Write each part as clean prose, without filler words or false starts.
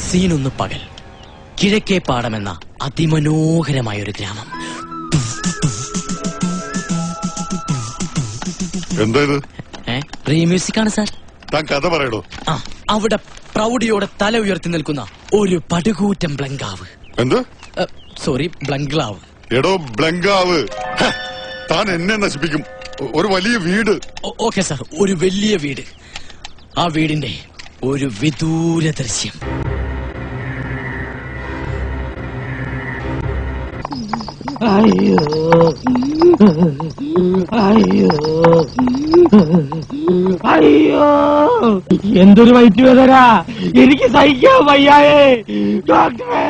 സീനൊന്ന് പകൽ. കിഴക്കേ പാടമെന്ന അതിമനോഹരമായ ഒരു ഗ്രാമം. മ്യൂസിക് ആണ് സാർ. കഥ പറയടോ. അവിടെ പ്രൗഢിയോടെ തല ഉയർത്തി നിൽക്കുന്ന ഒരു പടുകൂറ്റൻ ബ്ലങ്കാവ്. സോറി, ബ്ലങ്ക്ലാവ്. എടോ ബ്ലങ്കാവ്, താൻ എന്നെ നശിപ്പിക്കും. ഒരു വലിയ വീട്. ഓക്കെ സാർ, ഒരു വലിയ വീട്. ആ വീടിന്റെ ഒരു വിദൂര ദൃശ്യം. അയ്യോ അയ്യോ അയ്യോ, എന്തൊരു വയറ്റുവേദന, എനിക്ക് സഹിക്കാൻ വയ്യായേ ഡോക്ടറെ.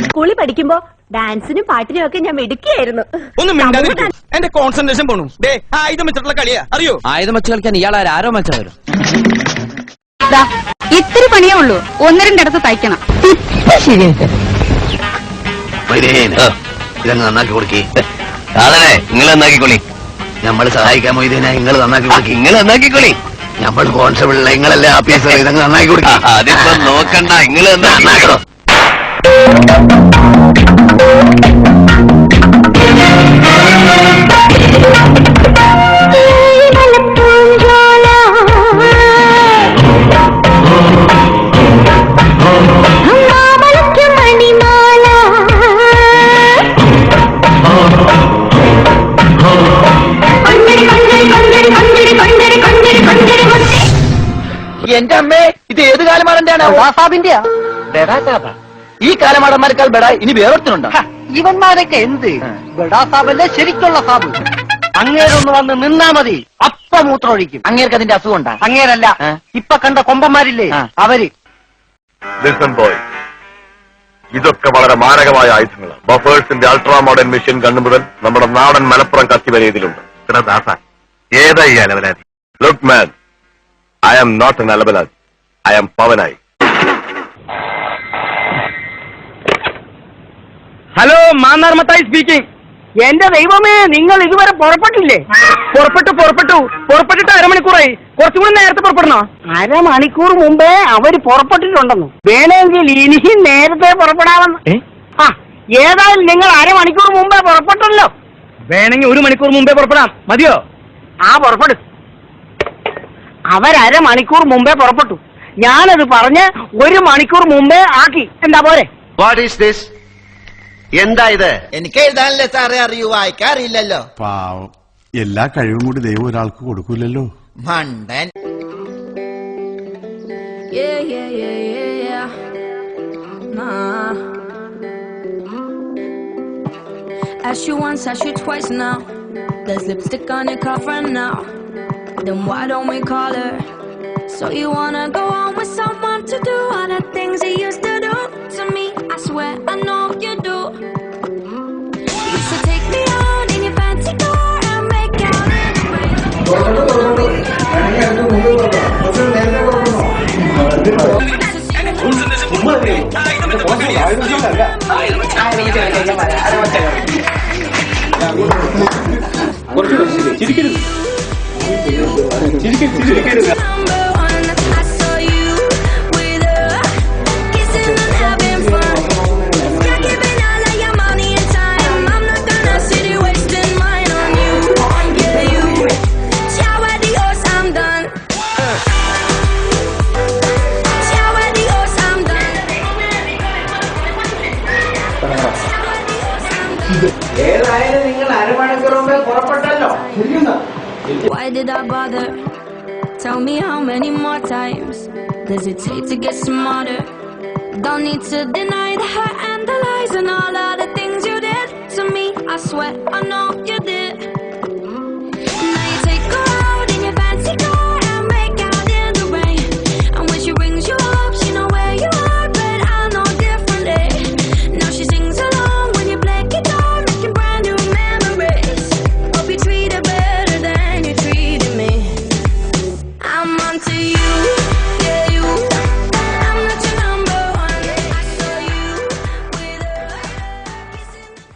സ്കൂളിൽ പഠിക്കുമ്പോ ഡാൻസിനും പാട്ടിനും ഒക്കെ ഞാൻ മിടുക്കിയായിരുന്നു. ഒന്നും എന്റെ കോൺസെൻട്രേഷൻ പോണു. ആയുധം വെച്ചിട്ടുള്ള കളിയാ അറിയോ? ആയുധം വെച്ച് കളിക്കാൻ ഇയാൾ ആരോ മത്സരം. ഇത്തിരി പണിയേ ഉള്ളൂ, ഒന്ന് രണ്ടിടത്ത് തയ്ക്കണം. ഇതങ്ങ് നന്നാക്കി കൊടുക്കി. സാധനെ നിങ്ങൾ നന്നാക്കിക്കൊള്ളി. നമ്മൾ സഹായിക്കാൻ മൊയ്തീനെ നിങ്ങൾ നന്നാക്കി കൊടുക്കി. നിങ്ങൾ നന്നാക്കിക്കൊള്ളി. നമ്മൾ കോൺസ്റ്റബിൾ നിങ്ങളല്ലേ ആഫീസർ. ഇതങ്ങ് നന്നാക്കി കൊടുക്കി. അതിപ്പോ നോക്കണ്ട, നിങ്ങൾ നന്നാക്കണോ? എന്റെ അമ്മേ, ഇത് ഏത് കാലമാടന്റെയാണ്? സാബിന്റെയാ. ഈ കാലമാടന്മാരെക്കാൾ ബെടാ ഇനി വേറൊരുത്തനുണ്ടോ? ഇവന്മാരൊക്കെ എന്ത് ബഡാ സാബല്ലേ ശരിക്കുള്ള സാബ്. അങ്ങേരൊന്ന് വന്ന് നിന്നാ മതി, അപ്പ മൂത്രമൊഴിക്കും. അങ്ങേർക്ക് അതിന്റെ അസുഖം ഉണ്ടാ? അങ്ങേരല്ല, ഇപ്പൊ കണ്ട കൊമ്പന്മാരില്ലേ അവര്. ഇതൊക്കെ വളരെ മാരകമായ ആയുധങ്ങളാണ്. ബഫേഴ്സിന്റെ അൾട്രാ മോഡേൺ മെഷീൻ ഗണ്ണ് മുതൽ നമ്മുടെ നാടൻ മലപ്പുറം കത്തി വരെ ഇതിലുണ്ട്. ഏതാ ഈ അലവലാതി? Look man, I am not an Alabalad. I am Pavanai. Hello, Mannar Mathai speaking. എന്റെ ദൈവമേ, നിങ്ങൾ ഇതുവരെ പുറപ്പെട്ടില്ലേ? പുറപ്പെട്ടിട്ട് അരമണിക്കൂറായി. കുറച്ചുകൂടി നേരത്തെ പുറപ്പെടണോ? അരമണിക്കൂർ മുമ്പേ അവര് പുറപ്പെട്ടിട്ടുണ്ടെന്നു. വേണമെങ്കിൽ ഇനിയും നേരത്തെ പുറപ്പെടാമെന്ന്. ഏതായാലും നിങ്ങൾ അരമണിക്കൂർ മുമ്പേ പുറപ്പെട്ടല്ലോ. വേണമെങ്കിൽ 1 മണിക്കൂർ മുമ്പേ പുറപ്പെടാം. മതിയോ? പുറപ്പെടും. അവരമണിക്കൂർ മുമ്പേ പുറപ്പെട്ടു. ഞാനത് പറഞ്ഞ് 1 മണിക്കൂർ മുമ്പേ ആക്കി. എന്താ പോരെ? What is this? എന്താ ഇത്? എനിക്ക് എഴുതാനല്ലേ സാറേ അറിയൂ, വായിക്കാറില്ലല്ലോ. പാവം, എല്ലാ കഴിവും കൂടി ദൈവം ഒരാൾക്ക് കൊടുക്കൂലല്ലോ. മണ്ടൻ. Ask you once, ask you twice now. There's lipstick on your cover now. Then why don't we call her? So you wanna go on with someone to do all the things you used to do to me? I swear I know you do. You used to take me out in your fancy car and make out in the rain. Why did I bother? Tell me how many more times does it take to get smarter? Don't need to deny the hurt and the lies and all of the things you did to me. I swear I know you